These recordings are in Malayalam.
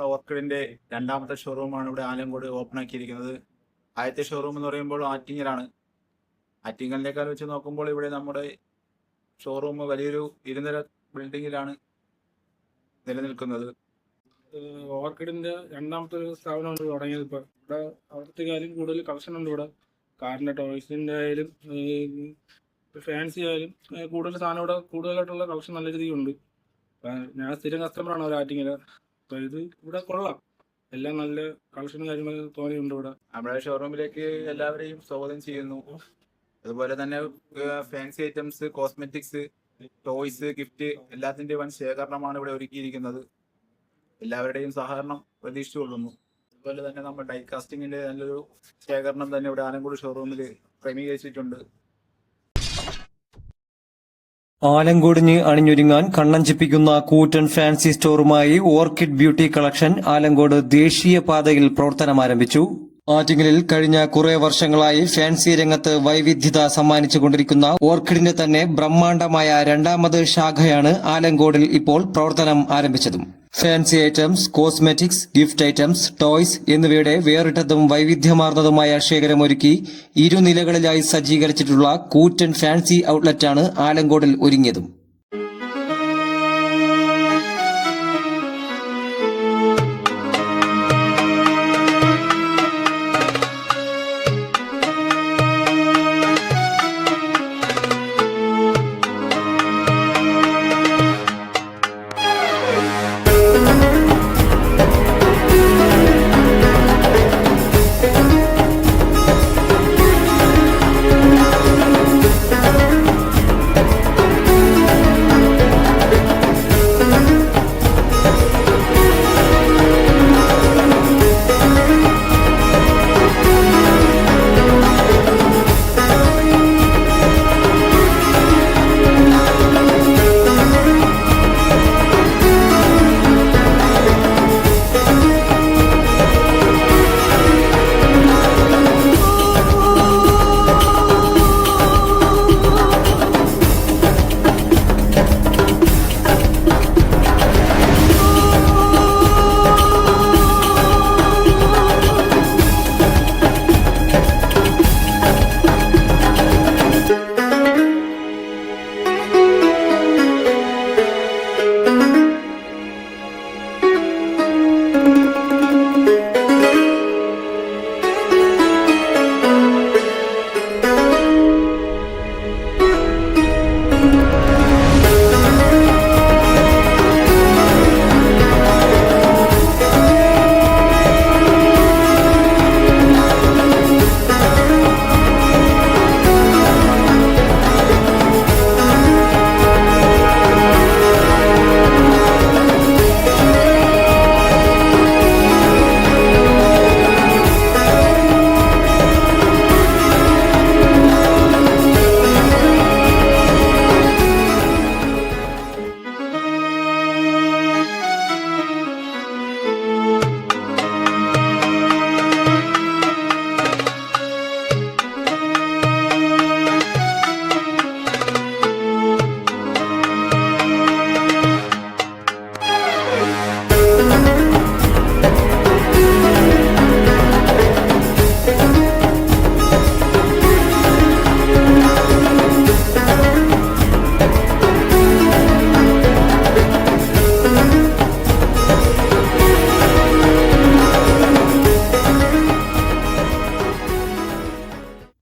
നമ്മുടെ ഓർക്കിഡിന്റെ രണ്ടാമത്തെ ഷോറൂമാണ് ഇവിടെ ആലങ്കോട് ഓപ്പൺ ആക്കിയിരിക്കുന്നത്. ആദ്യത്തെ ഷോറൂം എന്ന് പറയുമ്പോൾ ആറ്റിങ്ങലാണ്. ആറ്റിങ്ങലിനേക്കാൾ വെച്ച് നോക്കുമ്പോൾ ഇവിടെ നമ്മുടെ ഷോറൂം വലിയൊരു ഇരുനില ബിൽഡിങ്ങിലാണ് നിലനിൽക്കുന്നത്. ഓർക്കിഡിന്റെ രണ്ടാമത്തെ ഒരു സ്ഥാപനമാണ് തുടങ്ങിയത്. ഇപ്പോൾ ഇവിടെ അവിടത്തേക്കായാലും കൂടുതൽ കളക്ഷൻ ഉണ്ട്. ഇവിടെ കാറിന്റെ ടോയ്സിന്റെ ആയാലും ഫാൻസി ആയാലും കൂടുതൽ സാധനം ഇവിടെ കൂടുതലായിട്ടുള്ള കളക്ഷൻ നല്ല രീതിക്കുണ്ട്. ഞാൻ സ്ഥിരം കസ്റ്റമറാണ് ഒരു ആറ്റിങ്ങല്. അപ്പോൾ ഇത് ഇവിടെ കൊള്ളാം, എല്ലാം നല്ല കളക്ഷനും കാര്യങ്ങളും തോന്നിയുണ്ട്. ഇവിടെ നമ്മുടെ ഷോറൂമിലേക്ക് എല്ലാവരെയും സ്വാഗതം ചെയ്യുന്നു. അതുപോലെ തന്നെ fancy items, cosmetics, toys, gift എല്ലാത്തിൻ്റെ വൻ ശേഖരണമാണ് ഇവിടെ ഒരുക്കിയിരിക്കുന്നത്. എല്ലാവരുടെയും സഹകരണം പ്രതീക്ഷിച്ചുകൊള്ളുന്നു. അതുപോലെ തന്നെ നമ്മൾ ഡൈ കാസ്റ്റിങ്ങിന്റെ നല്ലൊരു ശേഖരണം തന്നെ ഇവിടെ ആലങ്കോട് ഷോറൂമിൽ ക്രമീകരിച്ചിട്ടുണ്ട്. ആലങ്കോടിന് അണിഞ്ഞൊരുങ്ങാൻ കണ്ണഞ്ചിപ്പിക്കുന്ന കൂറ്റൻ ഫാൻസി സ്റ്റോറുമായി ഓർക്കിഡ് ബ്യൂട്ടി കളക്ഷൻ ആലങ്കോട് ദേശീയപാതയിൽ പ്രവർത്തനം ആരംഭിച്ചു. ആറ്റിങ്ങലിൽ കഴിഞ്ഞ കുറെ വർഷങ്ങളായി ഫാൻസി രംഗത്ത് വൈവിധ്യത സമ്മാനിച്ചുകൊണ്ടിരിക്കുന്ന ഓർക്കിഡിന്റെ തന്നെ ബ്രഹ്മാണ്ഡമായ രണ്ടാമത് ശാഖയാണ് ആലങ്കോടിൽ ഇപ്പോൾ പ്രവർത്തനം ആരംഭിച്ചതും. Fancy items, cosmetics, gift items, toys എന്നിവയുടെ വേറിട്ടതും വൈവിധ്യമാർന്നതുമായ ശേഖരമൊരുക്കി ഇരുനിലകളിലായി സജ്ജീകരിച്ചിട്ടുള്ള കൂറ്റൻ ഫാൻസി ഔട്ട്ലെറ്റാണ് ആലങ്കോടിൽ ഒരുങ്ങിയതും.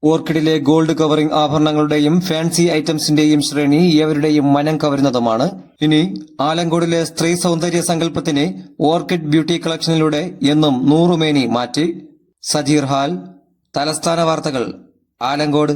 ഓർക്കിഡിലെ ഗോൾഡ് കവറിംഗ് ആഭരണങ്ങളുടെയും ഫാൻസി ഐറ്റംസിന്റെയും ശ്രേണി ഏവരുടെയും മനം കവരുന്നതുമാണ്. ഇനി ആലങ്കോടിലെ സ്ത്രീ സൗന്ദര്യ സങ്കല്പത്തിന് ഓർക്കിഡ് ബ്യൂട്ടി കളക്ഷനിലൂടെ എന്നും 100 മേനി മാറ്റി. സജീർ ഹാൽ, തലസ്ഥാന വാർത്തകൾ, ആലങ്കോട്.